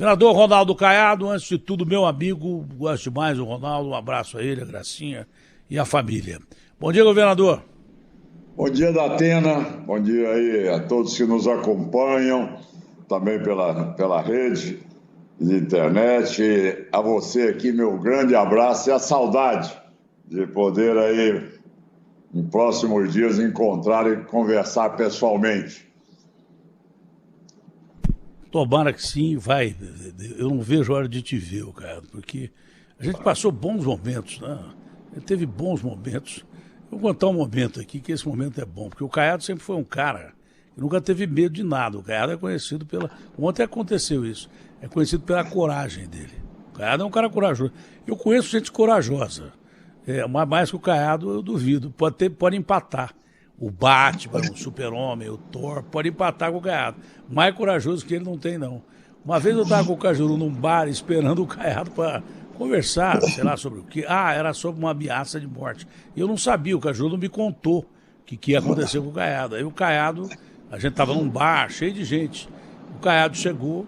Vereador Ronaldo Caiado, antes de tudo, meu amigo, gosto demais do Ronaldo, um abraço a ele, a Gracinha e a família. Bom dia, governador. Bom dia, Datena, bom dia aí a todos que nos acompanham, também pela rede de internet. A você aqui, meu grande abraço e a saudade de poder aí, em próximos dias, encontrar e conversar pessoalmente. Tomara que sim, vai. Eu não vejo a hora de te ver, cara, porque a gente passou bons momentos, né? Ele teve bons momentos. Vou contar um momento aqui, que esse momento é bom, porque o Caiado sempre foi um cara que nunca teve medo de nada. O Caiado é conhecido pela... Ontem aconteceu isso. É conhecido pela coragem dele. O Caiado é um cara corajoso. Eu conheço gente corajosa. Mais que o Caiado, eu duvido. Pode empatar. O Batman, o Super-Homem, o Thor, pode empatar com o Caiado. Mais corajoso que ele não tem, não. Uma vez eu estava com o Cajuru num bar esperando o Caiado para conversar, sei lá, sobre o quê. Era sobre uma ameaça de morte. E eu não sabia, o Cajuru não me contou o que ia acontecer com o Caiado. Aí o Caiado, a gente estava num bar cheio de gente. O Caiado chegou,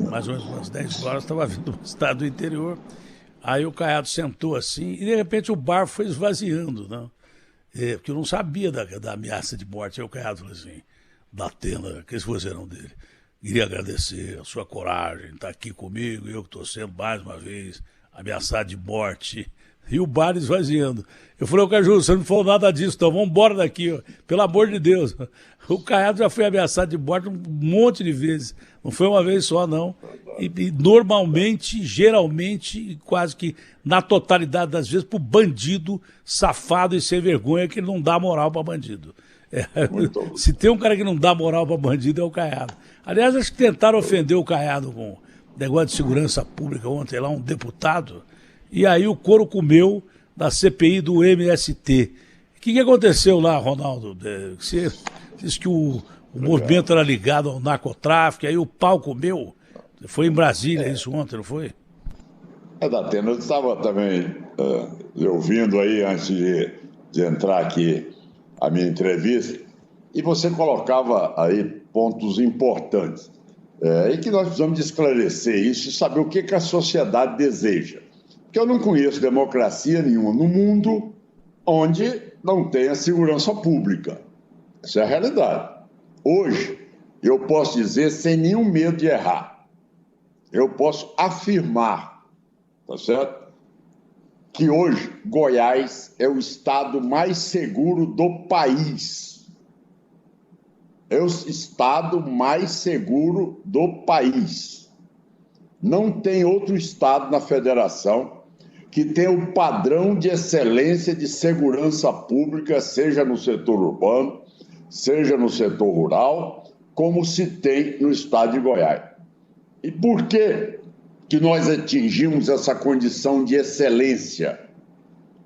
mais ou menos umas 10 horas, estava vindo do estado do interior. Aí o Caiado sentou assim e de repente o bar foi esvaziando, né? Porque eu não sabia da ameaça de morte. Aí o Caiado falou assim, Datena, que esse vozeirão dele, queria agradecer a sua coragem, estar aqui comigo, eu que estou sendo mais uma vez ameaçado de morte. E o bar esvaziando. Eu falei, ô Caju, você não falou nada disso, então vamos embora daqui, ó. Pelo amor de Deus. O Caiado já foi ameaçado de morte um monte de vezes. Não foi uma vez só, não. E normalmente, geralmente, quase que na totalidade das vezes, por bandido safado e sem vergonha que não dá moral para bandido. Se tem um cara que não dá moral para bandido é o Caiado. Aliás, acho que tentaram ofender o Caiado com negócio de segurança pública ontem, lá um deputado, e aí o couro comeu da CPI do MST. O que aconteceu lá, Ronaldo? Você disse que o movimento era ligado ao narcotráfico, aí o pau comeu. Foi em Brasília isso ontem, não foi? Datena, eu estava também ouvindo aí antes de entrar aqui a minha entrevista, e você colocava aí pontos importantes, e que nós precisamos de esclarecer isso e saber o que a sociedade deseja. Porque eu não conheço democracia nenhuma no mundo onde não tenha segurança pública. Essa é a realidade. Hoje, eu posso dizer, sem nenhum medo de errar, eu posso afirmar, tá certo? Que hoje Goiás é o estado mais seguro do país. É o estado mais seguro do país. Não tem outro estado na federação que tenha o padrão de excelência de segurança pública, seja no setor urbano, seja no setor rural, como se tem no estado de Goiás. E por que nós atingimos essa condição de excelência?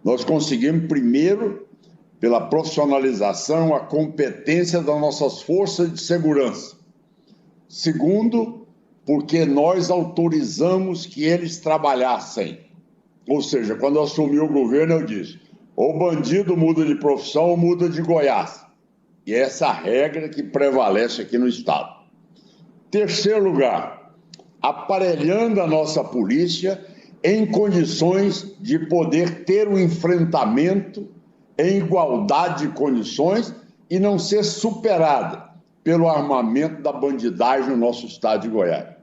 Nós conseguimos, primeiro, pela profissionalização, a competência das nossas forças de segurança. Segundo, porque nós autorizamos que eles trabalhassem. Ou seja, quando eu assumi o governo, eu disse, ou bandido muda de profissão ou muda de Goiás. E é essa regra que prevalece aqui no estado. Terceiro lugar, aparelhando a nossa polícia em condições de poder ter um enfrentamento em igualdade de condições e não ser superada pelo armamento da bandidagem no nosso estado de Goiás.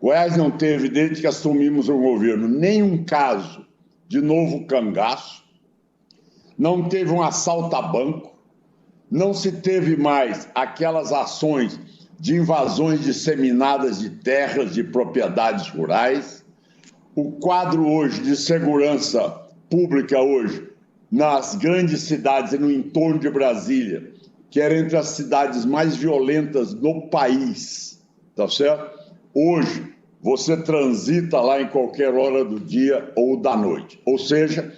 Goiás não teve, desde que assumimos o governo, nenhum caso de novo cangaço, não teve um assalto a banco, não se teve mais aquelas ações de invasões disseminadas de terras, de propriedades rurais. O quadro hoje de segurança pública hoje, nas grandes cidades e no entorno de Brasília, que era entre as cidades mais violentas do país, tá certo? Hoje, você transita lá em qualquer hora do dia ou da noite. Ou seja,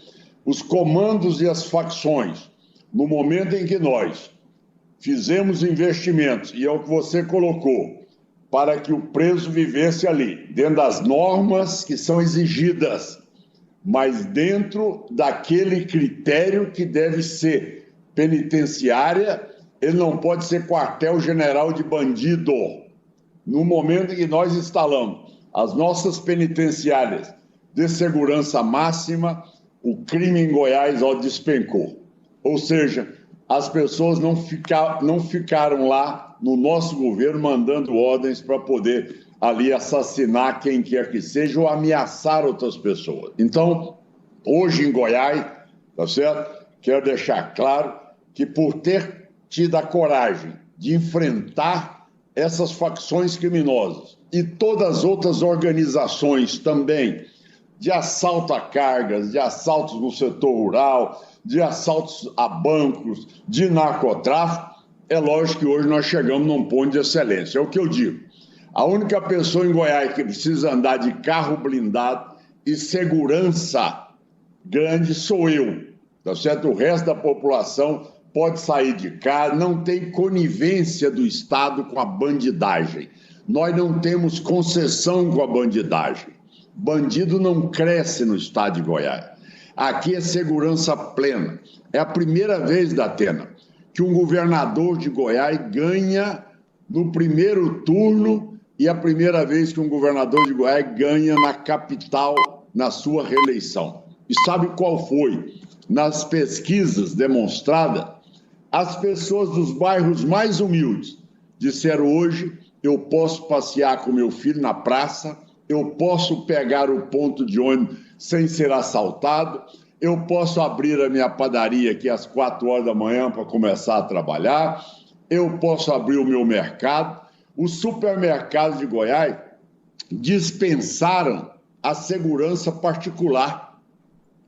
os comandos e as facções, no momento em que nós fizemos investimentos, e é o que você colocou, para que o preso vivesse ali, dentro das normas que são exigidas, mas dentro daquele critério que deve ser penitenciária, ele não pode ser quartel-general de bandido. no momento em que nós instalamos as nossas penitenciárias de segurança máxima, o crime em Goiás despencou. Ou seja, as pessoas não ficaram lá no nosso governo mandando ordens para poder ali assassinar quem quer que seja ou ameaçar outras pessoas. Então, hoje em Goiás, tá certo? Quero deixar claro que por ter tido a coragem de enfrentar essas facções criminosas e todas as outras organizações também, de assalto a cargas, de assaltos no setor rural, de assaltos a bancos, de narcotráfico, é lógico que hoje nós chegamos num ponto de excelência. É o que eu digo. A única pessoa em Goiás que precisa andar de carro blindado e segurança grande sou eu, tá certo? O resto da população pode sair de casa, não tem conivência do Estado com a bandidagem. Nós não temos concessão com a bandidagem. Bandido não cresce no estado de Goiás. Aqui é segurança plena. É a primeira vez, Datena, que um governador de Goiás ganha no primeiro turno e é a primeira vez que um governador de Goiás ganha na capital na sua reeleição. E sabe qual foi? Nas pesquisas demonstradas, as pessoas dos bairros mais humildes disseram hoje: eu posso passear com meu filho na praça, eu posso pegar o ponto de ônibus sem ser assaltado, eu posso abrir a minha padaria aqui às 4 horas da manhã para começar a trabalhar, eu posso abrir o meu mercado. Os supermercados de Goiás dispensaram a segurança particular,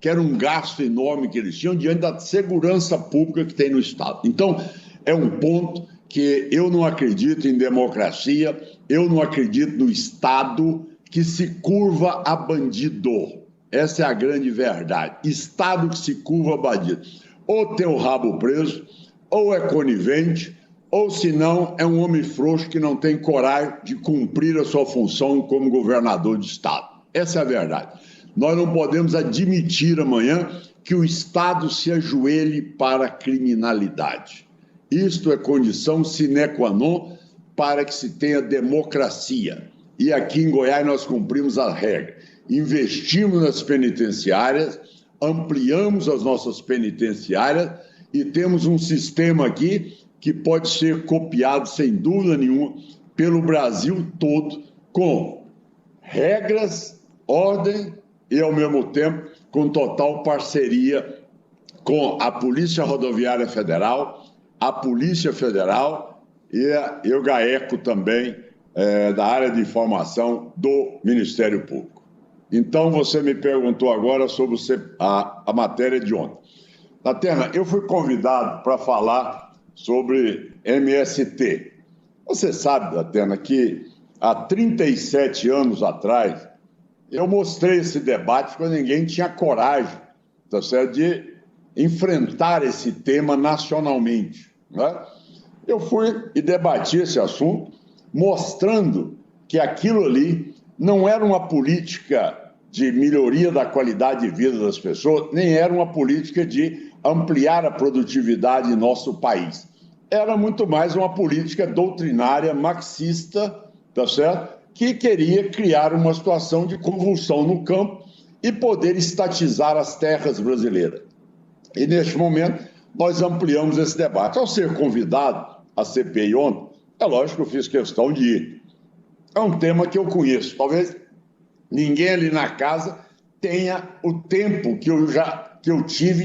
que era um gasto enorme que eles tinham diante da segurança pública que tem no Estado. Então, é um ponto que eu não acredito em democracia, eu não acredito no Estado que se curva a bandido. Essa é a grande verdade. Estado que se curva a bandido. Ou tem o rabo preso, ou é conivente, ou se não, é um homem frouxo que não tem coragem de cumprir a sua função como governador de Estado. Essa é a verdade. Nós não podemos admitir amanhã que o Estado se ajoelhe para a criminalidade. Isto é condição sine qua non para que se tenha democracia. E aqui em Goiás nós cumprimos a regra. Investimos nas penitenciárias, ampliamos as nossas penitenciárias e temos um sistema aqui que pode ser copiado, sem dúvida nenhuma, pelo Brasil todo, com regras, ordem e, ao mesmo tempo, com total parceria com a Polícia Rodoviária Federal, a Polícia Federal e o GAECO também, da área de informação do Ministério Público. Então, você me perguntou agora sobre a matéria de ontem. Datena, eu fui convidado para falar sobre MST. Você sabe, Datena, que há 37 anos atrás, eu mostrei esse debate quando ninguém tinha coragem, tá certo, de enfrentar esse tema nacionalmente, né? Eu fui e debati esse assunto, mostrando que aquilo ali não era uma política de melhoria da qualidade de vida das pessoas, nem era uma política de ampliar a produtividade em nosso país. Era muito mais uma política doutrinária marxista, tá certo? Que queria criar uma situação de convulsão no campo e poder estatizar as terras brasileiras. E, neste momento, nós ampliamos esse debate. Ao ser convidado à CPI ontem, é lógico que eu fiz questão de ir. É um tema que eu conheço. Talvez ninguém ali na casa tenha o tempo que eu tive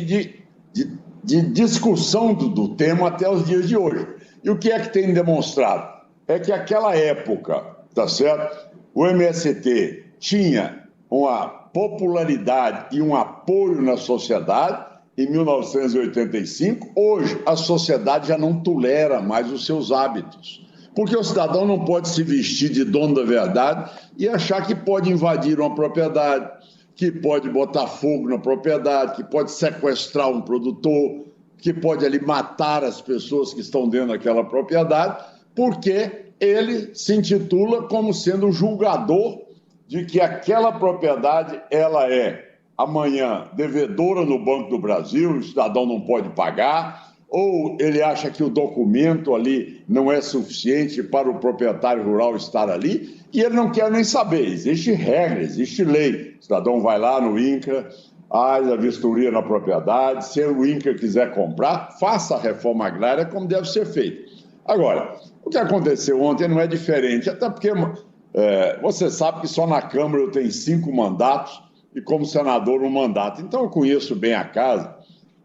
de discussão do tema até os dias de hoje. E o que é que tem demonstrado? É que aquela época, tá certo? O MST tinha uma popularidade e um apoio na sociedade em 1985. Hoje, a sociedade já não tolera mais os seus hábitos. Porque o cidadão não pode se vestir de dono da verdade e achar que pode invadir uma propriedade, que pode botar fogo na propriedade, que pode sequestrar um produtor, que pode ali matar as pessoas que estão dentro daquela propriedade, porque ele se intitula como sendo o julgador de que aquela propriedade ela é amanhã devedora no Banco do Brasil, o cidadão não pode pagar, ou ele acha que o documento ali não é suficiente para o proprietário rural estar ali, e ele não quer nem saber. Existe regra, existe lei. O cidadão vai lá no INCRA, faz a vistoria na propriedade, se o INCRA quiser comprar, faça a reforma agrária como deve ser feita. Agora, o que aconteceu ontem não é diferente, até porque você sabe que só na Câmara eu tenho 5 mandatos e como senador 1 mandato. Então eu conheço bem a casa.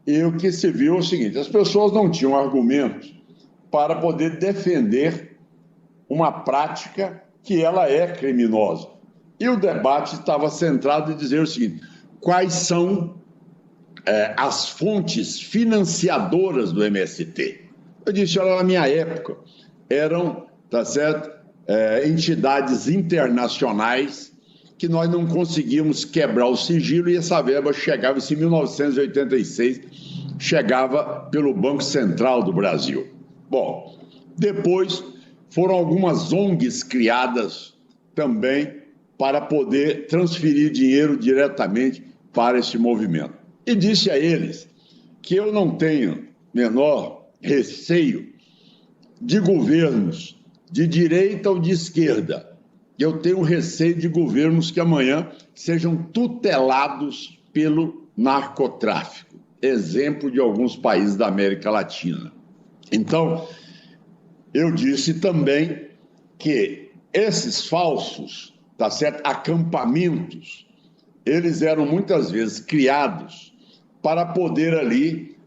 E o que se viu é o seguinte: as pessoas não tinham argumentos para poder defender uma prática que ela é criminosa. E o debate estava centrado em dizer o seguinte: quais são as fontes financiadoras do MST? Eu disse, olha, na minha época, eram, tá certo, entidades internacionais que nós não conseguíamos quebrar o sigilo, e essa verba chegava, isso em 1986, chegava pelo Banco Central do Brasil. Bom, depois foram algumas ONGs criadas também para poder transferir dinheiro diretamente para esse movimento. E disse a eles que eu não tenho menor receio de governos de direita ou de esquerda. Eu tenho receio de governos que amanhã sejam tutelados pelo narcotráfico, exemplo de alguns países da América Latina. Então, eu disse também que esses falsos, tá certo, acampamentos, eles eram muitas vezes criados para poder ali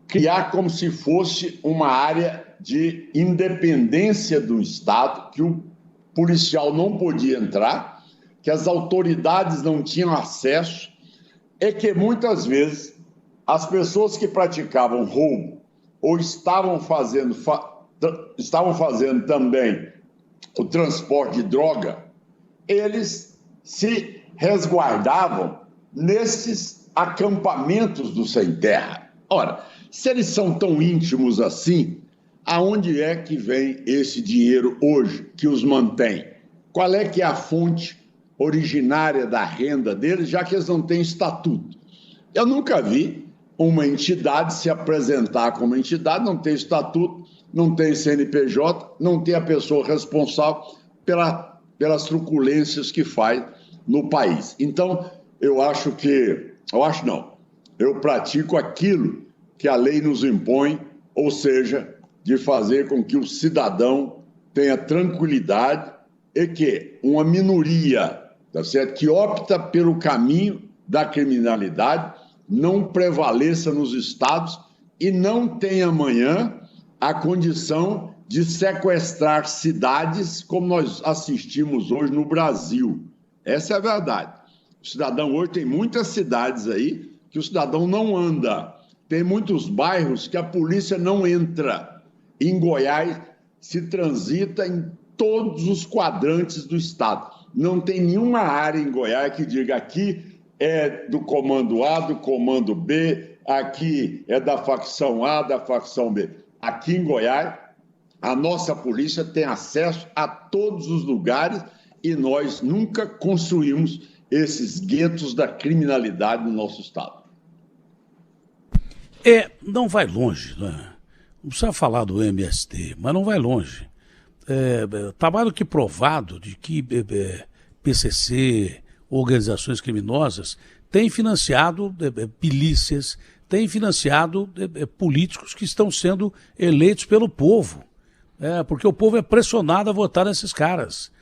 criar como se fosse uma área de independência do Estado, que o policial não podia entrar, que as autoridades não tinham acesso, e que muitas vezes as pessoas que praticavam roubo ou estavam fazendo também o transporte de droga, eles se resguardavam nesses acampamentos do sem terra. Ora, se eles são tão íntimos assim, aonde é que vem esse dinheiro hoje que os mantém? Qual é que é a fonte originária da renda deles, já que eles não têm estatuto? Eu nunca vi uma entidade se apresentar como entidade, não tem estatuto, não tem CNPJ, não tem a pessoa responsável pelas truculências que faz no país. Então, eu pratico aquilo que a lei nos impõe, ou seja, de fazer com que o cidadão tenha tranquilidade e que uma minoria, tá certo, que opta pelo caminho da criminalidade não prevaleça nos estados e não tenha amanhã a condição de sequestrar cidades como nós assistimos hoje no Brasil. Essa é a verdade. O cidadão hoje tem muitas cidades aí que o cidadão não anda. Tem muitos bairros que a polícia não entra. Em Goiás, se transita em todos os quadrantes do estado. Não tem nenhuma área em Goiás que diga aqui é do comando A, do comando B, aqui é da facção A, da facção B. Aqui em Goiás, a nossa polícia tem acesso a todos os lugares e nós nunca construímos esses guetos da criminalidade no nosso estado. Não vai longe, né? Não precisa falar do MST, mas não vai longe. Está mais do que provado de que PCC, organizações criminosas, têm financiado milícias, têm financiado políticos que estão sendo eleitos pelo povo. Porque o povo é pressionado a votar nesses caras.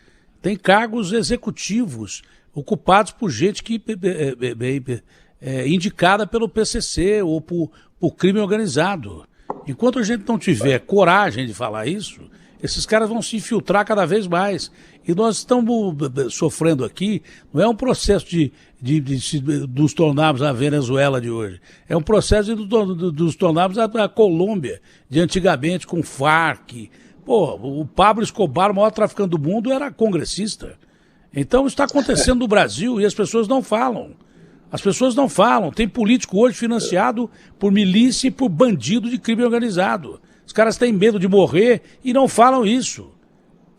Tem cargos executivos ocupados por gente que indicada pelo PCC ou por crime organizado. Enquanto a gente não tiver coragem de falar isso, esses caras vão se infiltrar cada vez mais. E nós estamos sofrendo aqui, não é um processo de nos tornarmos a Venezuela de hoje. É um processo de nos tornarmos a Colômbia, de antigamente, com Farc. O Pablo Escobar, o maior traficante do mundo, era congressista. Então isso está acontecendo no Brasil e as pessoas não falam. As pessoas não falam. Tem político hoje financiado por milícia e por bandido de crime organizado. Os caras têm medo de morrer e não falam isso.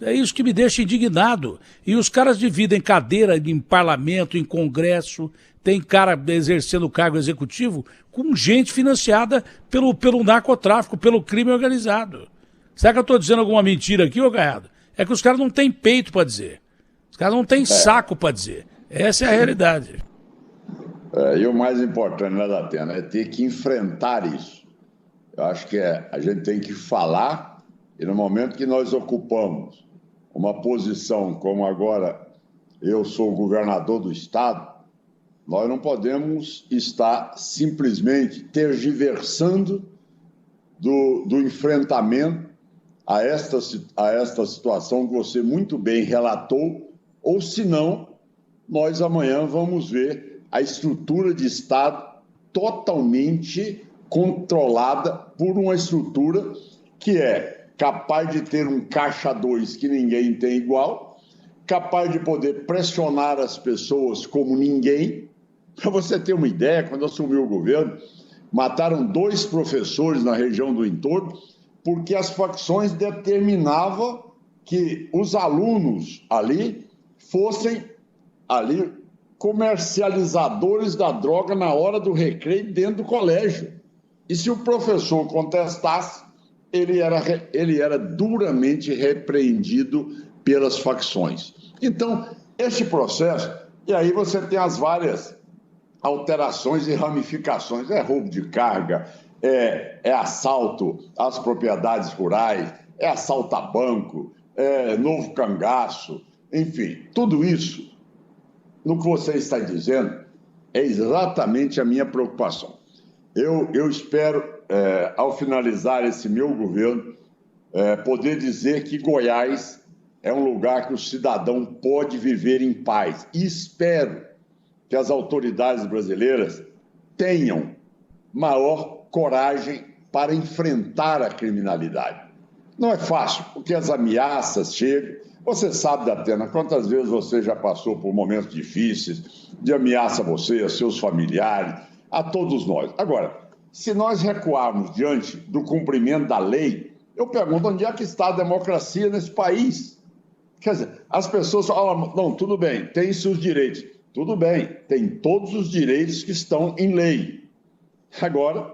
É isso que me deixa indignado. E os caras dividem cadeira em parlamento, em congresso, tem cara exercendo cargo executivo com gente financiada pelo narcotráfico, pelo crime organizado. Será que eu estou dizendo alguma mentira aqui, ô Gaiado? É que os caras não têm peito para dizer. Os caras não têm saco para dizer. Essa é a realidade. E o mais importante, né, Datena, é ter que enfrentar isso. Eu acho que a gente tem que falar, e no momento que nós ocupamos uma posição como agora eu sou o governador do estado, nós não podemos estar simplesmente tergiversando do enfrentamento a esta situação que você muito bem relatou, ou senão nós amanhã vamos ver a estrutura de Estado totalmente controlada por uma estrutura que é capaz de ter um caixa 2 que ninguém tem igual, capaz de poder pressionar as pessoas como ninguém. Para você ter uma ideia, quando assumiu o governo, mataram 2 professores na região do entorno, porque as facções determinavam que os alunos ali fossem ali comercializadores da droga na hora do recreio dentro do colégio. E se o professor contestasse, ele era duramente repreendido pelas facções. Então, este processo, e aí você tem as várias alterações e ramificações, é roubo de carga, é assalto às propriedades rurais, é assalto a banco, é novo cangaço, enfim, tudo isso, no que você está dizendo, é exatamente a minha preocupação. Eu espero, ao finalizar esse meu governo, poder dizer que Goiás é um lugar que o cidadão pode viver em paz. E espero que as autoridades brasileiras tenham maior coragem para enfrentar a criminalidade. Não é fácil, porque as ameaças chegam. Você sabe, Datena, quantas vezes você já passou por momentos difíceis de ameaça a você, a seus familiares, a todos nós. Agora, se nós recuarmos diante do cumprimento da lei, eu pergunto onde é que está a democracia nesse país? Quer dizer, as pessoas falam, não, tudo bem, tem seus direitos. Tudo bem, tem todos os direitos que estão em lei. Agora,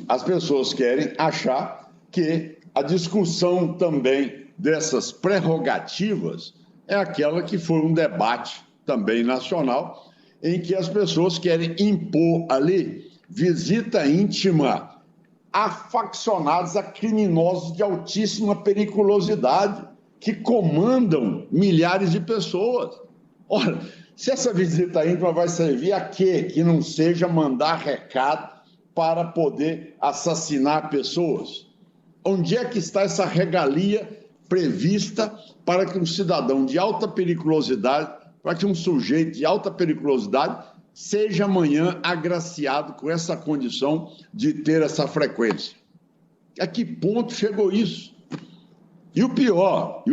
as pessoas querem achar que a discussão também dessas prerrogativas é aquela que foi um debate também nacional, em que as pessoas querem impor ali visita íntima a faccionados, a criminosos de altíssima periculosidade, que comandam milhares de pessoas. Ora, se essa visita íntima vai servir a quê? Que não seja mandar recado para poder assassinar pessoas. Onde é que está essa regalia prevista para que um cidadão de alta periculosidade, para que um sujeito de alta periculosidade seja amanhã agraciado com essa condição de ter essa frequência? A que ponto chegou isso? E o pior,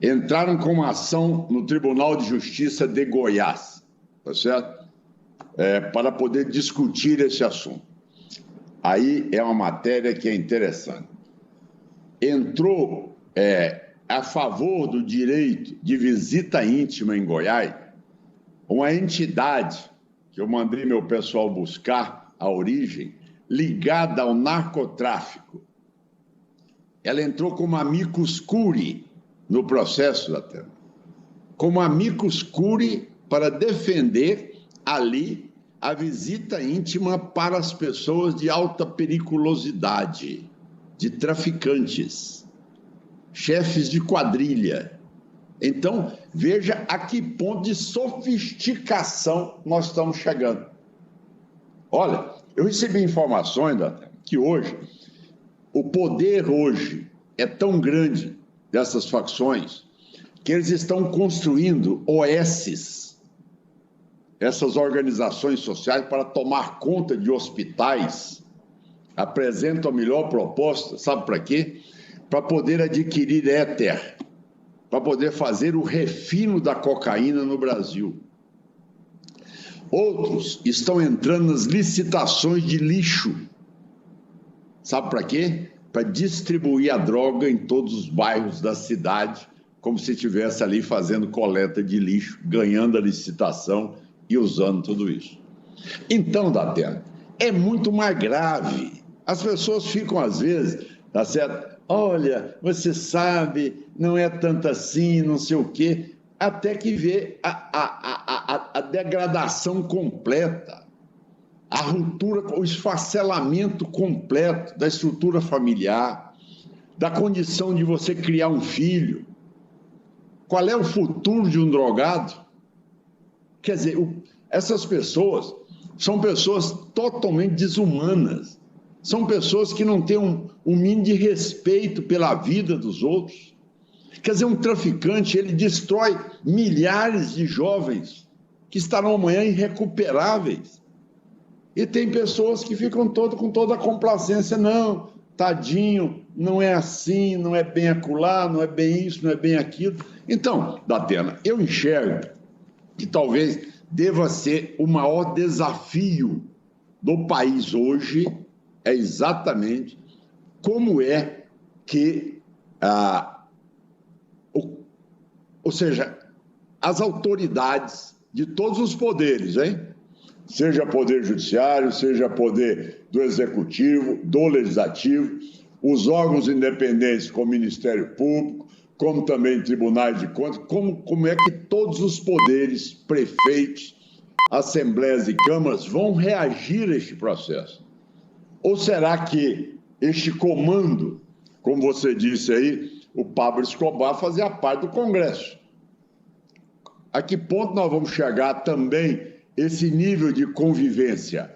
entraram com uma ação no Tribunal de Justiça de Goiás, tá certo? Para poder discutir esse assunto. Aí é uma matéria que é interessante. Entrou a favor do direito de visita íntima em Goiás uma entidade que eu mandei meu pessoal buscar a origem, ligada ao narcotráfico. Ela entrou como amicus curiae no processo da Terra, como amicus curiae para defender ali a visita íntima para as pessoas de alta periculosidade, de traficantes, chefes de quadrilha. Então, veja a que ponto de sofisticação nós estamos chegando. Olha, eu recebi informações que hoje, o poder hoje é tão grande dessas facções que eles estão construindo OSs, essas organizações sociais, para tomar conta de hospitais. Apresentam a melhor proposta, sabe para quê? Para poder adquirir éter, para poder fazer o refino da cocaína no Brasil. Outros estão entrando nas licitações de lixo. Sabe para quê? para distribuir a droga em todos os bairros da cidade, como se estivesse ali fazendo coleta de lixo, ganhando a licitação e usando tudo isso. Então, Datena, é muito mais grave. As pessoas ficam, às vezes, tá certo? Olha, você sabe, não é tanto assim, não sei o quê, até que vê a degradação completa, a ruptura, o esfacelamento completo da estrutura familiar, da condição de você criar um filho. Qual é o futuro de um drogado? Quer dizer, essas pessoas são pessoas totalmente desumanas, são pessoas que não têm um mínimo de respeito pela vida dos outros. Quer dizer, um traficante, ele destrói milhares de jovens que estarão amanhã irrecuperáveis. E tem pessoas que ficam com toda a complacência, não, tadinho, não é assim, não é bem acolá, não é bem isso, não é bem aquilo. Então, Datena, eu enxergo que talvez deva ser o maior desafio do país hoje, é exatamente como é que, ou seja, as autoridades de todos os poderes, hein? Seja poder judiciário, seja poder do executivo, do legislativo, os órgãos independentes como o Ministério Público, como também tribunais de contas, como é que todos os poderes, prefeitos, assembleias e câmaras vão reagir a este processo? Ou será que este comando, como você disse aí, o Pablo Escobar fazia parte do Congresso? A que ponto nós vamos chegar também esse nível de convivência?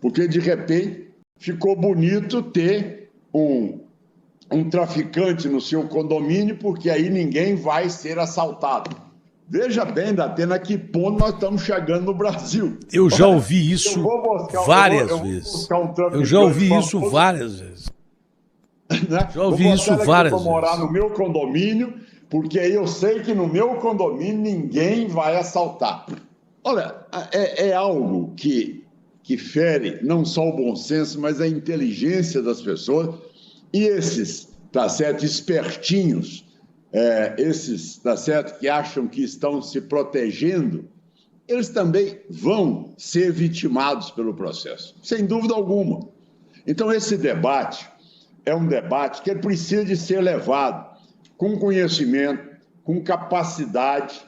Porque, de repente, ficou bonito ter um traficante no seu condomínio, porque aí ninguém vai ser assaltado. Veja bem, Datena, a que ponto nós estamos chegando no Brasil. Eu já ouvi isso várias vezes. Eu já ouvi isso várias vezes. Já ouvi isso várias vezes. Vou morar no meu condomínio, porque aí eu sei que no meu condomínio ninguém vai assaltar. Olha, é algo que fere não só o bom senso, mas a inteligência das pessoas. E esses, tá certo, espertinhos, esses, tá certo, que acham que estão se protegendo, eles também vão ser vitimados pelo processo, sem dúvida alguma. Então, esse debate é um debate que ele precisa de ser levado com conhecimento, com capacidade,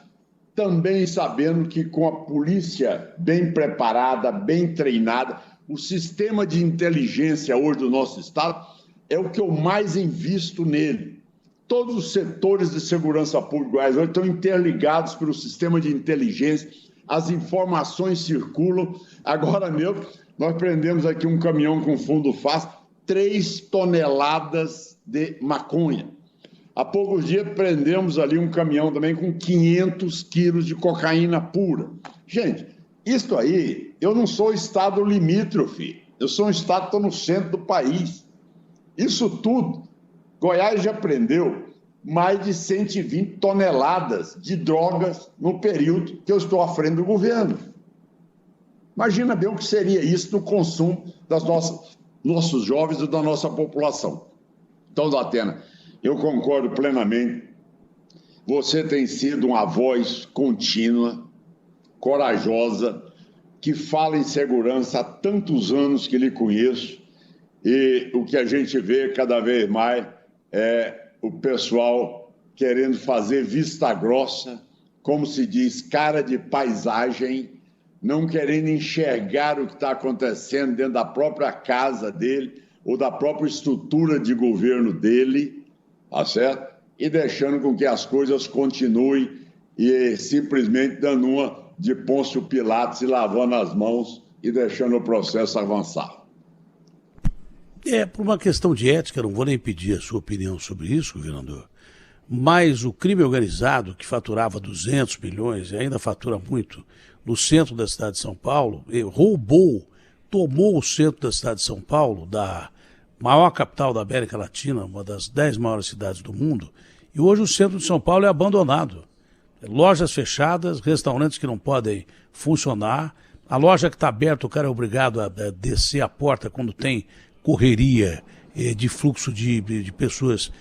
também sabendo que com a polícia bem preparada, bem treinada, o sistema de inteligência hoje do nosso Estado é o que eu mais invisto nele. Todos os setores de segurança pública hoje estão interligados pelo sistema de inteligência, as informações circulam. Agora mesmo, nós prendemos aqui um caminhão com fundo fácil, 3 toneladas de maconha. Há poucos dias prendemos ali um caminhão também com 500 quilos de cocaína pura. Gente, isso aí, eu não sou estado limítrofe, eu sou um estado que estou no centro do país. Isso tudo, Goiás já prendeu mais de 120 toneladas de drogas no período que eu estou à frente do governo. Imagina bem o que seria isso no consumo das nossos jovens e da nossa população. Então, Datena, eu concordo plenamente. Você tem sido uma voz contínua, corajosa, que fala em segurança há tantos anos que lhe conheço, e o que a gente vê cada vez mais é o pessoal querendo fazer vista grossa, como se diz, cara de paisagem, não querendo enxergar o que está acontecendo dentro da própria casa dele ou da própria estrutura de governo dele, tá certo? E deixando com que as coisas continuem e simplesmente dando uma de Pôncio Pilatos e lavando as mãos e deixando o processo avançar. Por uma questão de ética, não vou nem pedir a sua opinião sobre isso, governador, mas o crime organizado, que faturava 200 milhões e ainda fatura muito no centro da cidade de São Paulo, tomou o centro da cidade de São Paulo, da maior capital da América Latina, uma das 10 maiores cidades do mundo, e hoje o centro de São Paulo é abandonado. Lojas fechadas, restaurantes que não podem funcionar, a loja que está aberta, o cara é obrigado a descer a porta quando tem correria de fluxo de pessoas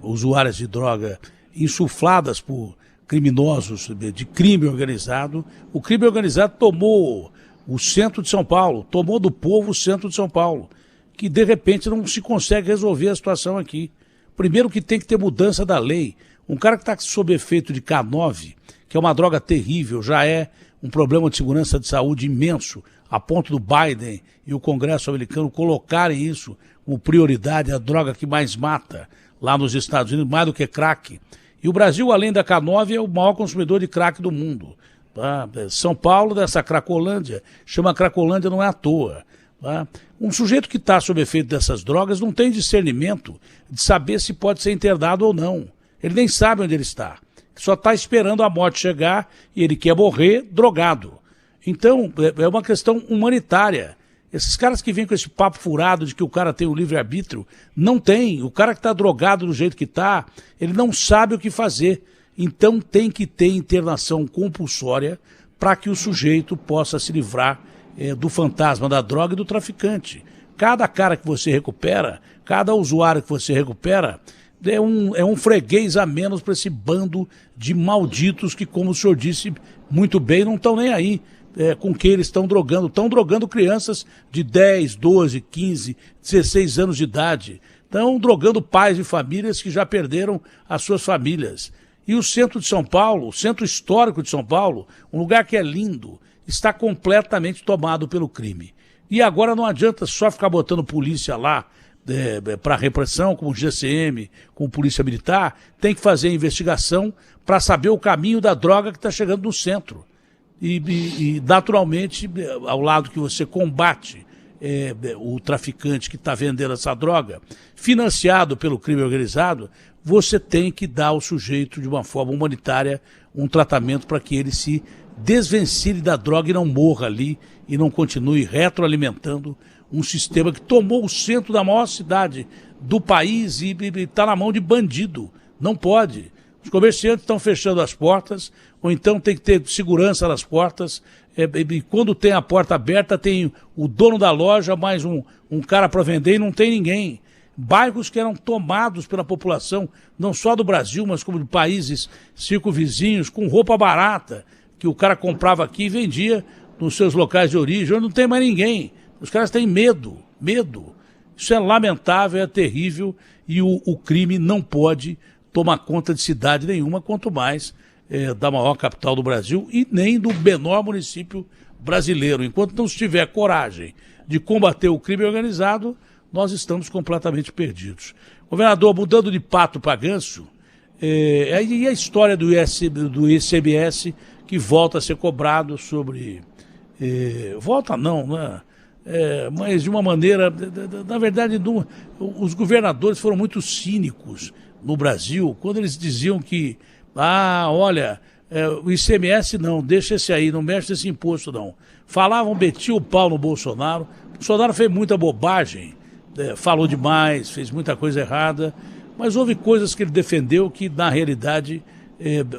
usuárias de droga insufladas por criminosos de crime organizado. O crime organizado tomou o centro de São Paulo, tomou do povo o centro de São Paulo, que de repente não se consegue resolver a situação aqui. Primeiro que tem que ter mudança da lei. Um cara que está sob efeito de K9, que é uma droga terrível, já é um problema de segurança de saúde imenso, a ponto do Biden e o Congresso americano colocarem isso como prioridade, a droga que mais mata lá nos Estados Unidos, mais do que crack. E o Brasil, além da K9, é o maior consumidor de crack do mundo. Tá? São Paulo, dessa Cracolândia, chama Cracolândia não é à toa. Tá? Um sujeito que está sob efeito dessas drogas não tem discernimento de saber se pode ser internado ou não. Ele nem sabe onde ele está. Só está esperando a morte chegar e ele quer morrer drogado. Então, é uma questão humanitária. Esses caras que vêm com esse papo furado de que o cara tem o livre-arbítrio, não tem. O cara que está drogado do jeito que está, ele não sabe o que fazer. Então tem que ter internação compulsória para que o sujeito possa se livrar do fantasma da droga e do traficante. Cada cara que você recupera, cada usuário que você recupera, é um freguês a menos para esse bando de malditos que, como o senhor disse muito bem, não estão nem aí com quem eles estão drogando. Estão drogando crianças de 10, 12, 15, 16 anos de idade. Estão drogando pais de famílias que já perderam as suas famílias. E o centro de São Paulo, o centro histórico de São Paulo, um lugar que é lindo, está completamente tomado pelo crime. E agora não adianta só ficar botando polícia lá para repressão, como o GCM, como Polícia Militar, tem que fazer investigação para saber o caminho da droga que está chegando no centro. E naturalmente, ao lado que você combate o traficante que está vendendo essa droga, financiado pelo crime organizado, você tem que dar ao sujeito, de uma forma humanitária, um tratamento para que ele se desvencilhe da droga e não morra ali e não continue retroalimentando um sistema que tomou o centro da maior cidade do país e está na mão de bandido. Não pode. Os comerciantes estão fechando as portas, ou então tem que ter segurança nas portas. E quando tem a porta aberta, tem o dono da loja, mais um cara para vender e não tem ninguém. Bairros que eram tomados pela população, não só do Brasil, mas como de países circunvizinhos, com roupa barata, que o cara comprava aqui e vendia nos seus locais de origem. Onde não tem mais ninguém. Os caras têm medo. Isso é lamentável, é terrível, e o crime não pode tomar conta de cidade nenhuma, quanto mais da maior capital do Brasil e nem do menor município brasileiro. Enquanto não se tiver coragem de combater o crime organizado, nós estamos completamente perdidos. Governador, mudando de pato para ganso, e a história do ICMS que volta a ser cobrado sobre... volta não, né? Mas de uma maneira... Na verdade, os governadores foram muito cínicos no Brasil, quando eles diziam que, olha, o ICMS não, deixa esse aí, não mexe nesse imposto não. Falavam, metiam o pau no Bolsonaro. O Bolsonaro fez muita bobagem, falou demais, fez muita coisa errada, mas houve coisas que ele defendeu que, na realidade,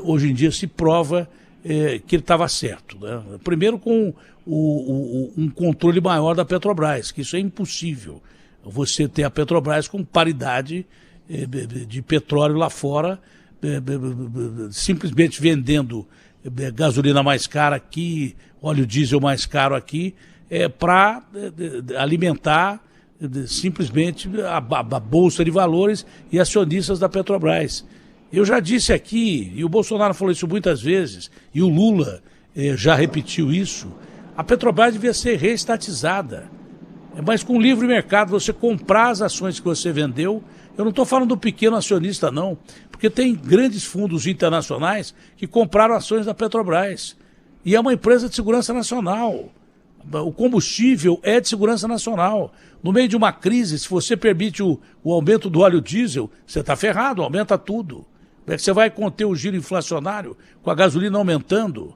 hoje em dia se prova que ele estava certo. Né? Primeiro com um controle maior da Petrobras, que isso é impossível. Você ter a Petrobras com paridade de petróleo lá fora, simplesmente vendendo gasolina mais cara aqui, óleo diesel mais caro aqui, para alimentar simplesmente a Bolsa de Valores e acionistas da Petrobras. Eu já disse aqui, e o Bolsonaro falou isso muitas vezes, e o Lula já repetiu isso, a Petrobras devia ser reestatizada. Mas com livre mercado, você comprar as ações que você vendeu. Eu não estou falando do pequeno acionista, não, porque tem grandes fundos internacionais que compraram ações da Petrobras. E é uma empresa de segurança nacional. O combustível é de segurança nacional. No meio de uma crise, se você permite o aumento do óleo diesel, você está ferrado, aumenta tudo. Você vai conter o giro inflacionário com a gasolina aumentando,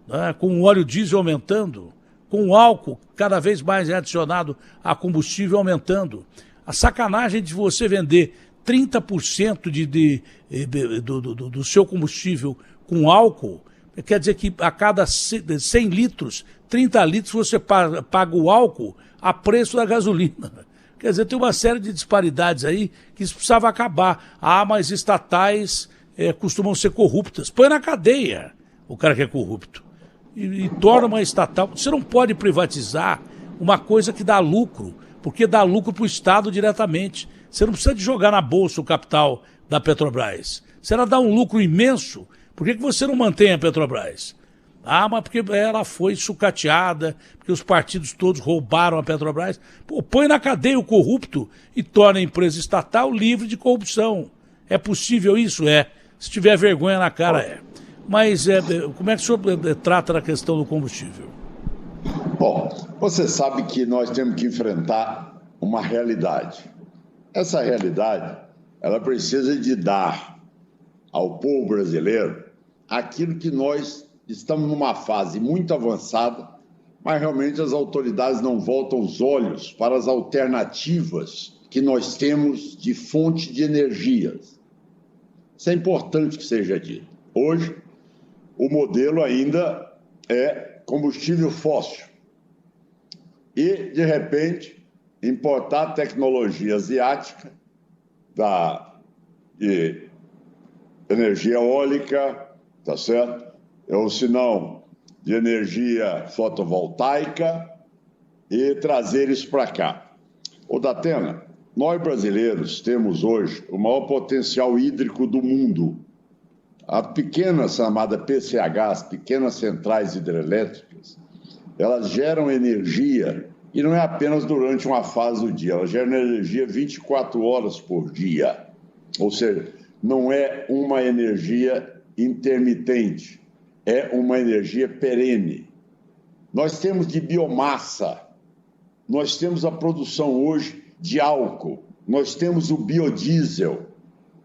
né, com o óleo diesel aumentando, com o álcool cada vez mais adicionado a combustível aumentando. A sacanagem de você vender 30% do seu combustível com álcool, quer dizer que a cada 100 litros, 30 litros você paga o álcool a preço da gasolina. Quer dizer, tem uma série de disparidades aí que isso precisava acabar. Mas estatais costumam ser corruptas. Põe na cadeia o cara que é corrupto. E torna uma estatal. Você não pode privatizar uma coisa que dá lucro, porque dá lucro para o Estado diretamente. Você não precisa de jogar na bolsa o capital da Petrobras. Se ela dá um lucro imenso, por que você não mantém a Petrobras? Mas porque ela foi sucateada, porque os partidos todos roubaram a Petrobras. Pô, põe na cadeia o corrupto e torna a empresa estatal livre de corrupção. É possível isso? É. Se tiver vergonha na cara, é. Mas como é que o senhor trata da questão do combustível? Bom, você sabe que nós temos que enfrentar uma realidade. Essa realidade, ela precisa de dar ao povo brasileiro aquilo que nós estamos numa fase muito avançada, mas realmente as autoridades não voltam os olhos para as alternativas que nós temos de fonte de energias. Isso é importante que seja dito. Hoje, o modelo ainda é combustível fóssil. E, de repente, importar tecnologia asiática de energia eólica, tá certo? Ou, se não, de energia fotovoltaica e trazer isso para cá. Ô, Datena, nós brasileiros temos hoje o maior potencial hídrico do mundo. A pequena chamada PCHs, pequenas centrais hidrelétricas, elas geram energia, e não é apenas durante uma fase do dia, elas geram energia 24 horas por dia. Ou seja, não é uma energia intermitente, é uma energia perene. Nós temos de biomassa, nós temos a produção hoje de álcool, nós temos o biodiesel,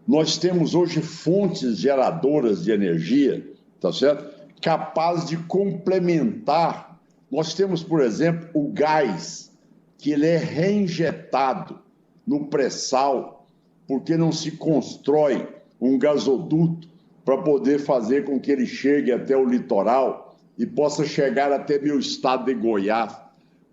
nós temos hoje fontes geradoras de energia, tá certo? Capazes de complementar. Nós temos, por exemplo, o gás, que ele é reinjetado no pré-sal, porque não se constrói um gasoduto para poder fazer com que ele chegue até o litoral e possa chegar até meu estado de Goiás,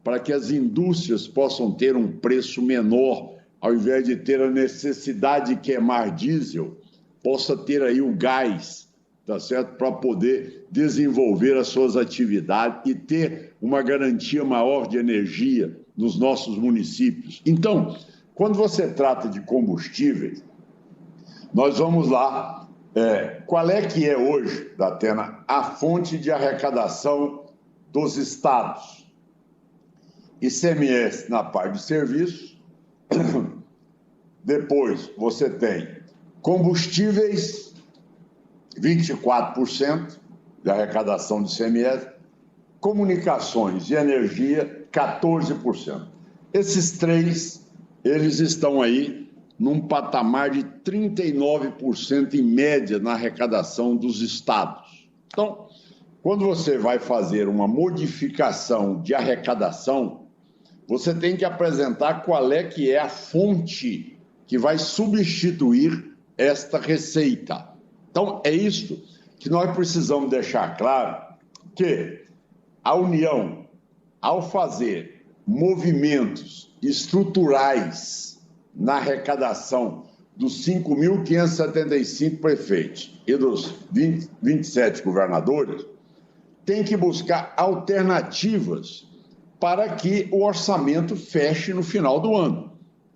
para que as indústrias possam ter um preço menor, ao invés de ter a necessidade de queimar diesel, possa ter aí o gás, tá certo? Para poder desenvolver as suas atividades e ter uma garantia maior de energia nos nossos municípios. Então, quando você trata de combustíveis, nós vamos lá. Qual é que é hoje, Datena, a fonte de arrecadação dos estados? ICMS na parte de serviços. Depois você tem combustíveis, 24% de arrecadação de ICMS, comunicações e energia, 14%. Esses três, eles estão aí num patamar de 39% em média na arrecadação dos estados. Então, quando você vai fazer uma modificação de arrecadação, você tem que apresentar qual é que é a fonte que vai substituir esta receita. Então, é isso que nós precisamos deixar claro, que a União, ao fazer movimentos estruturais na arrecadação dos 5.575 prefeitos e dos 27 governadores, tem que buscar alternativas para que o orçamento feche no final do ano.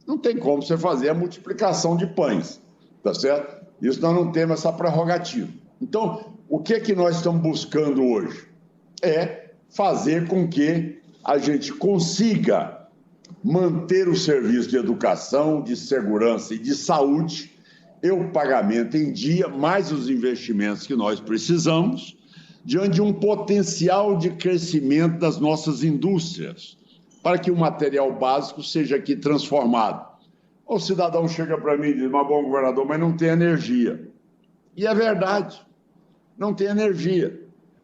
Não tem como você fazer a multiplicação de pães, tá certo? Isso nós não temos essa prerrogativa. Então, o que é que nós estamos buscando hoje? É fazer com que a gente consiga manter o serviço de educação, de segurança e de saúde e o pagamento em dia, mais os investimentos que nós precisamos, diante de um potencial de crescimento das nossas indústrias, para que o material básico seja aqui transformado. O cidadão chega para mim e diz: mas bom, governador, mas não tem energia. E é verdade, não tem energia.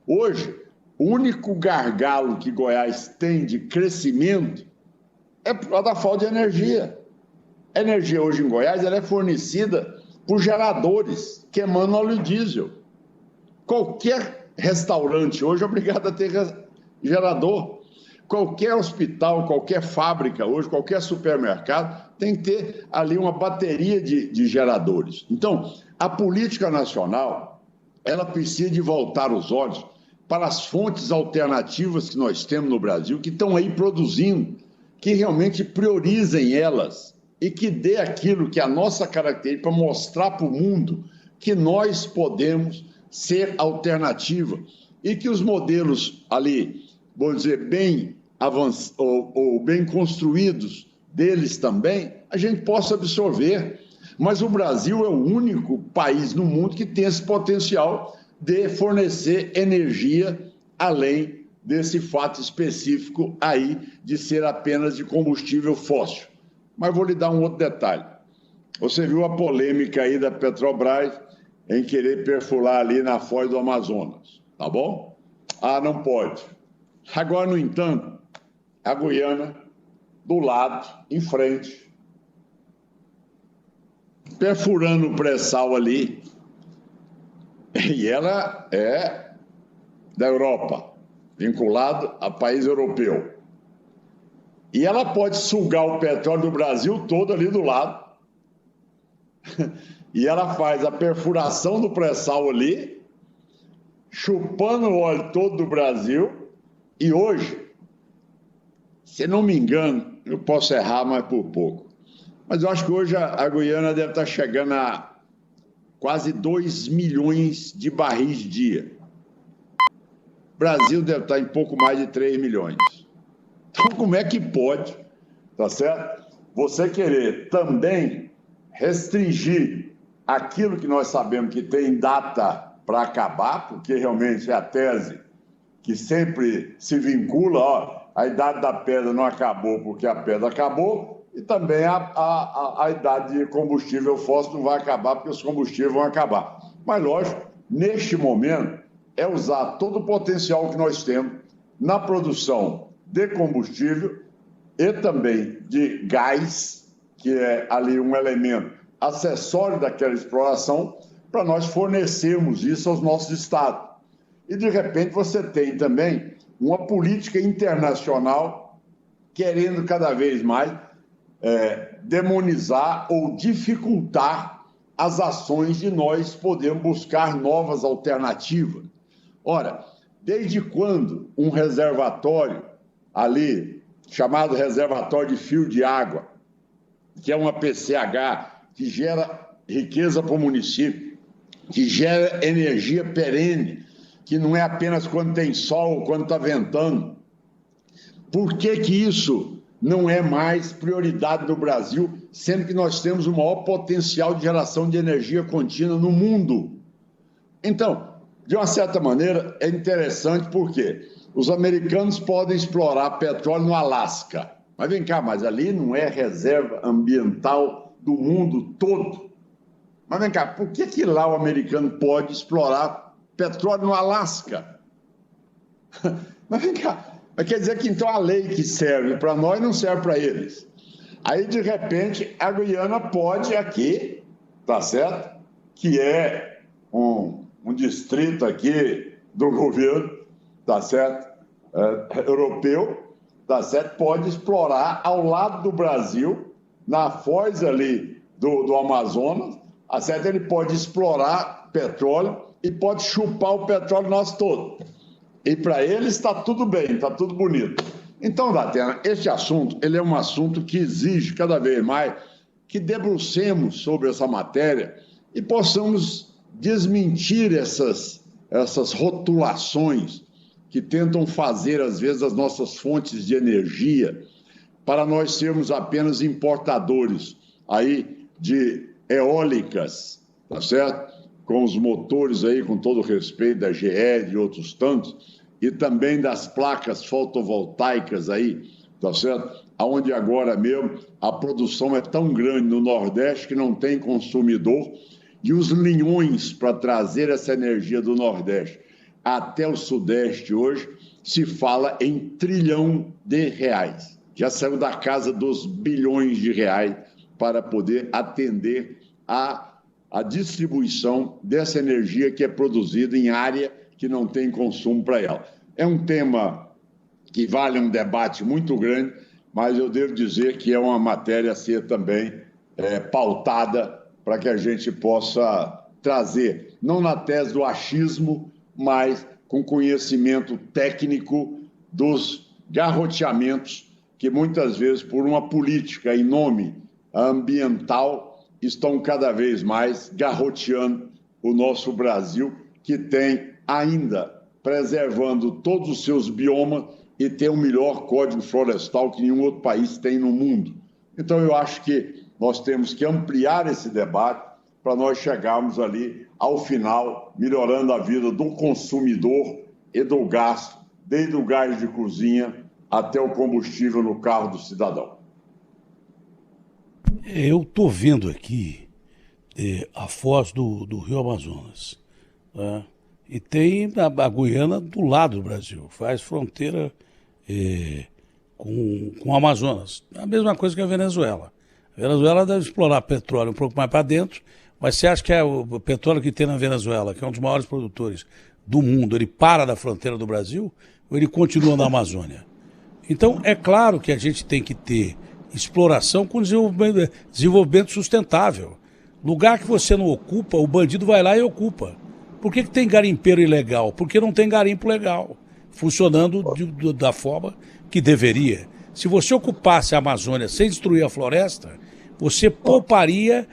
Hoje, o único gargalo que Goiás tem de crescimento é por causa da falta de energia. A energia hoje em Goiás ela é fornecida por geradores queimando óleo diesel. Qualquer restaurante hoje é obrigado a ter gerador. qualquer hospital, qualquer fábrica hoje, qualquer supermercado, tem que ter ali uma bateria de geradores. Então, a política nacional, ela precisa de voltar os olhos para as fontes alternativas que nós temos no Brasil, que estão aí produzindo, que realmente priorizem elas e que dê aquilo que é a nossa característica para mostrar para o mundo que nós podemos ser alternativa e que os modelos ali, vamos dizer, bem avançados ou bem construídos deles também, a gente possa absorver. Mas o Brasil é o único país no mundo que tem esse potencial de fornecer energia além desse fato específico aí de ser apenas de combustível fóssil. Mas vou lhe dar um outro detalhe. Você viu a polêmica aí da Petrobras em querer perfurar ali na foz do Amazonas, tá bom? Ah, não pode. Agora, no entanto, a Guiana, do lado, em frente, perfurando o pré-sal ali, e ela é da Europa, vinculado a país europeu. E ela pode sugar o petróleo do Brasil todo ali do lado. E ela faz a perfuração do pré-sal ali, chupando o óleo todo do Brasil. E hoje, se não me engano, eu posso errar, mas por pouco, mas eu acho que hoje a Guiana deve estar chegando a quase 2 milhões de barris dia. O Brasil deve estar em pouco mais de 3 milhões. Então, como é que pode, tá certo? Você querer também restringir aquilo que nós sabemos que tem data para acabar, porque realmente é a tese que sempre se vincula, ó, a idade da pedra não acabou porque a pedra acabou, e também a idade de combustível fóssil não vai acabar porque os combustíveis vão acabar. Mas, lógico, neste momento, é usar todo o potencial que nós temos na produção de combustível e também de gás, que é ali um elemento acessório daquela exploração, para nós fornecermos isso aos nossos estados. E, de repente, você tem também uma política internacional querendo cada vez mais demonizar ou dificultar as ações de nós podermos buscar novas alternativas. Ora, desde quando um reservatório ali, chamado reservatório de fio de água, que é uma PCH, que gera riqueza para o município, que gera energia perene, que não é apenas quando tem sol ou quando está ventando. Por que isso não é mais prioridade no Brasil, sendo que nós temos o maior potencial de geração de energia contínua no mundo? Então, de uma certa maneira, é interessante porque os americanos podem explorar petróleo no Alasca. Mas vem cá, mas ali não é reserva ambiental do mundo todo. Mas vem cá, por que lá o americano pode explorar petróleo no Alasca? Mas vem cá, mas quer dizer que então a lei que serve para nós não serve para eles. Aí, de repente, a Guiana pode aqui, tá certo? Que é um distrito aqui do governo, tá certo? Europeu, tá certo? Pode explorar ao lado do Brasil, na foz ali do Amazonas, tá certo? Ele pode explorar petróleo e pode chupar o petróleo nosso todo. E para eles está tudo bem, está tudo bonito. Então, Datena, este assunto, ele é um assunto que exige cada vez mais que debrucemos sobre essa matéria e possamos desmentir essas rotulações que tentam fazer, às vezes, as nossas fontes de energia para nós sermos apenas importadores aí de eólicas, tá certo? Com os motores aí, com todo o respeito da GE e outros tantos, e também das placas fotovoltaicas aí, tá certo? Onde agora mesmo a produção é tão grande no Nordeste que não tem consumidor, e os linhões para trazer essa energia do Nordeste até o Sudeste hoje se fala em R$ trilhão. Já saiu da casa dos bilhões de reais para poder atender a distribuição dessa energia que é produzida em área que não tem consumo para ela. É um tema que vale um debate muito grande, mas eu devo dizer que é uma matéria a ser também pautada para que a gente possa trazer, não na tese do achismo, mas com conhecimento técnico dos garroteamentos que muitas vezes, por uma política em nome ambiental, estão cada vez mais garroteando o nosso Brasil, que tem ainda preservando todos os seus biomas e tem o melhor código florestal que nenhum outro país tem no mundo. Então, eu acho que nós temos que ampliar esse debate para nós chegarmos ali ao final, melhorando a vida do consumidor e do gás, desde o gás de cozinha até o combustível no carro do cidadão. Eu estou vendo aqui a foz do Rio Amazonas, né? E tem a Guiana do lado do Brasil, faz fronteira com o Amazonas. A mesma coisa que a Venezuela. A Venezuela deve explorar petróleo um pouco mais para dentro, mas você acha que o petróleo que tem na Venezuela, que é um dos maiores produtores do mundo, ele para da fronteira do Brasil ou ele continua na Amazônia? Então, é claro que a gente tem que ter exploração com desenvolvimento sustentável. Lugar que você não ocupa, o bandido vai lá e ocupa. Por que tem garimpeiro ilegal? Porque não tem garimpo legal, funcionando da forma que deveria. Se você ocupasse a Amazônia sem destruir a floresta, você pouparia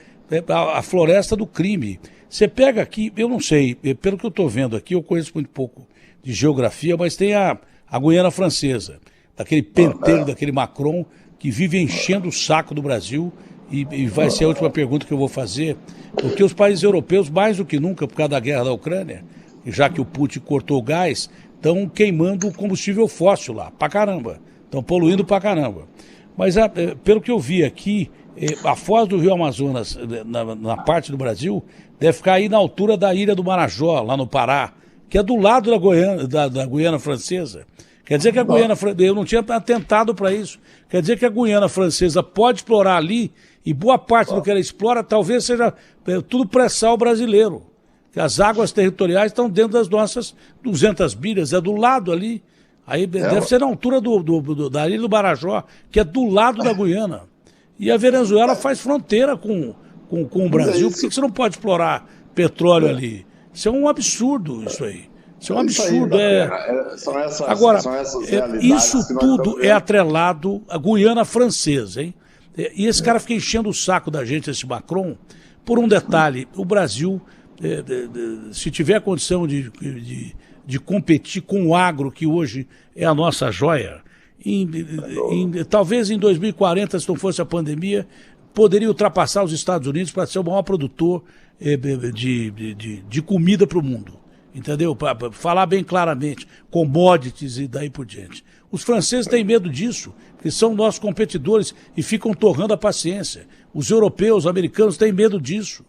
a floresta do crime. Você pega aqui, eu não sei, pelo que eu estou vendo aqui, eu conheço muito pouco de geografia, mas tem a Guiana Francesa, daquele pentelho, daquele Macron, que vive enchendo o saco do Brasil, e vai ser a última pergunta que eu vou fazer, porque os países europeus, mais do que nunca, por causa da guerra da Ucrânia, já que o Putin cortou o gás, estão queimando o combustível fóssil lá, pra caramba, estão poluindo pra caramba. Mas pelo que eu vi aqui, a foz do Rio Amazonas, na parte do Brasil, deve ficar aí na altura da Ilha do Marajó, lá no Pará, que é do lado da Guiana Francesa. Quer dizer que a Guiana Francesa, eu não tinha atentado para isso, quer dizer que a Guiana Francesa pode explorar ali, e boa parte do que ela explora talvez seja tudo pré-sal brasileiro. Que as águas territoriais estão dentro das nossas 200 milhas, é do lado ali. Aí deve ser na altura da Ilha do Marajó, que é do lado da Guiana. E a Venezuela faz fronteira com o Brasil. Por que você não pode explorar petróleo ali? Isso é um absurdo, isso aí. Isso é um absurdo. Agora, isso tudo é atrelado à Guiana Francesa, hein? E esse cara fica enchendo o saco da gente, esse Macron, por um detalhe. O Brasil, se tiver condição de competir com o agro, que hoje é a nossa joia, talvez em 2040, se não fosse a pandemia, poderia ultrapassar os Estados Unidos para ser o maior produtor de comida para o mundo. Entendeu? Para falar bem claramente, commodities e daí por diante. Os franceses têm medo disso, porque são nossos competidores e ficam torrando a paciência. Os europeus, os americanos têm medo disso.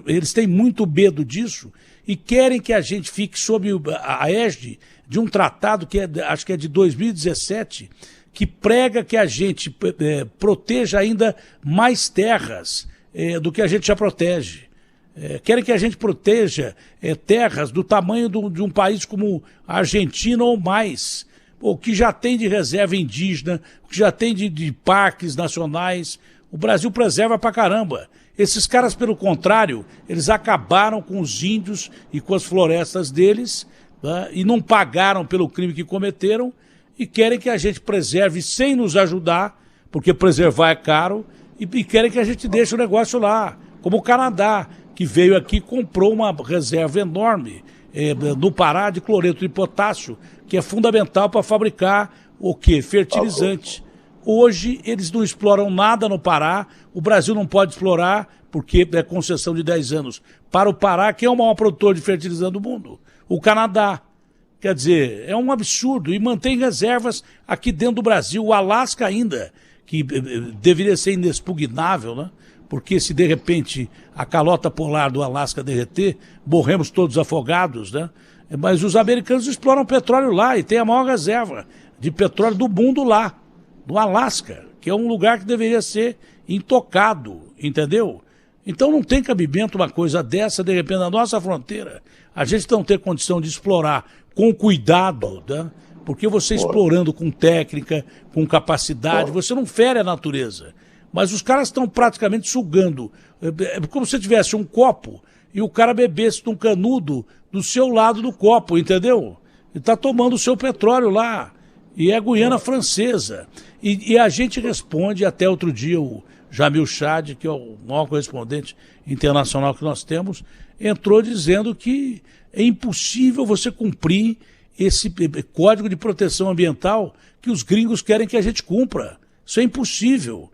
Eles têm muito medo disso e querem que a gente fique sob a égide de um tratado que acho que é de 2017, que prega que a gente proteja ainda mais terras do que a gente já protege. Querem que a gente proteja terras do tamanho de um país como a Argentina ou mais, o que já tem de reserva indígena, o que já tem de parques nacionais. O Brasil preserva pra caramba. Esses caras, pelo contrário, eles acabaram com os índios e com as florestas deles, né, e não pagaram pelo crime que cometeram e querem que a gente preserve sem nos ajudar, porque preservar é caro, e querem que a gente deixe o negócio lá, como o Canadá, que veio aqui e comprou uma reserva enorme no Pará de cloreto de potássio, que é fundamental para fabricar o quê? Fertilizante. Hoje eles não exploram nada no Pará, o Brasil não pode explorar, porque é concessão de 10 anos para o Pará, que é o maior produtor de fertilizante do mundo, o Canadá. Quer dizer, é um absurdo, e mantém reservas aqui dentro do Brasil, o Alasca ainda, que deveria ser inexpugnável, né? Porque se de repente a calota polar do Alasca derreter, morremos todos afogados, né? Mas os americanos exploram petróleo lá e tem a maior reserva de petróleo do mundo lá, no Alasca, que é um lugar que deveria ser intocado, entendeu? Então não tem cabimento uma coisa dessa, de repente, na nossa fronteira, a gente não ter condição de explorar com cuidado, né? Porque você explorando com técnica, com capacidade, você não fere a natureza. Mas os caras estão praticamente sugando. É como se tivesse um copo e o cara bebesse de um canudo do seu lado do copo, entendeu? Ele está tomando o seu petróleo lá. E é a Guiana Francesa. E a gente responde, até outro dia o Jamil Chad, que é o maior correspondente internacional que nós temos, entrou dizendo que é impossível você cumprir esse código de proteção ambiental que os gringos querem que a gente cumpra. Isso é impossível.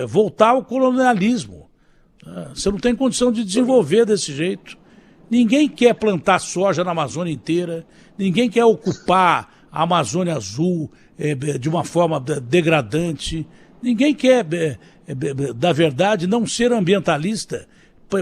Voltar ao colonialismo. Você não tem condição de desenvolver desse jeito. Ninguém quer plantar soja na Amazônia inteira, ninguém quer ocupar a Amazônia Azul de uma forma degradante, ninguém quer, da verdade, não ser ambientalista,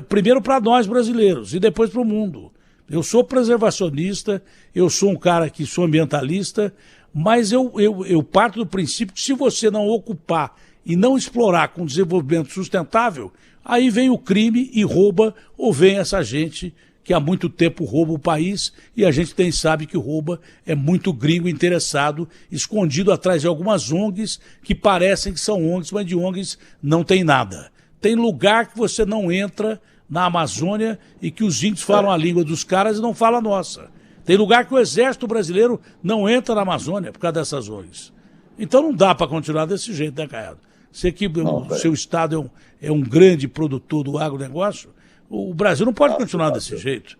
primeiro para nós brasileiros e depois para o mundo. Eu sou preservacionista, eu sou um cara que sou ambientalista, mas eu parto do princípio que se você não ocupar e não explorar com desenvolvimento sustentável, aí vem o crime e rouba, ou vem essa gente que há muito tempo rouba o país, e a gente sabe que rouba é muito gringo interessado, escondido atrás de algumas ONGs que parecem que são ONGs, mas de ONGs não tem nada. Tem lugar que você não entra na Amazônia e que os índios falam a língua dos caras e não falam a nossa. Tem lugar que o exército brasileiro não entra na Amazônia por causa dessas ONGs. Então não dá para continuar desse jeito, né, Caiado? Você que o seu estado é um grande produtor do agronegócio, o Brasil não pode continuar desse jeito.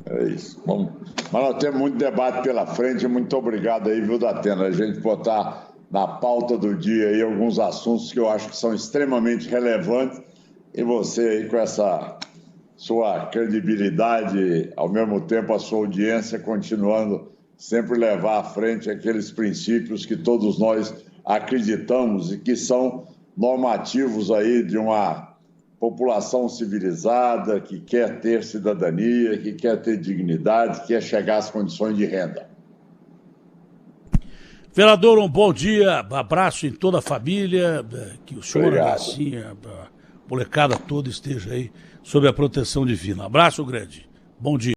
É isso. Bom, mas nós temos muito debate pela frente. Muito obrigado aí, viu, Datena? A gente botar na pauta do dia aí alguns assuntos que eu acho que são extremamente relevantes. E você aí com essa sua credibilidade, ao mesmo tempo a sua audiência, continuando sempre levar à frente aqueles princípios que todos nós acreditamos e que são normativos aí de uma população civilizada, que quer ter cidadania, que quer ter dignidade, que quer chegar às condições de renda. Vereador, um bom dia, abraço em toda a família, que o senhor, assim, a molecada toda esteja aí sob a proteção divina. Abraço grande, bom dia.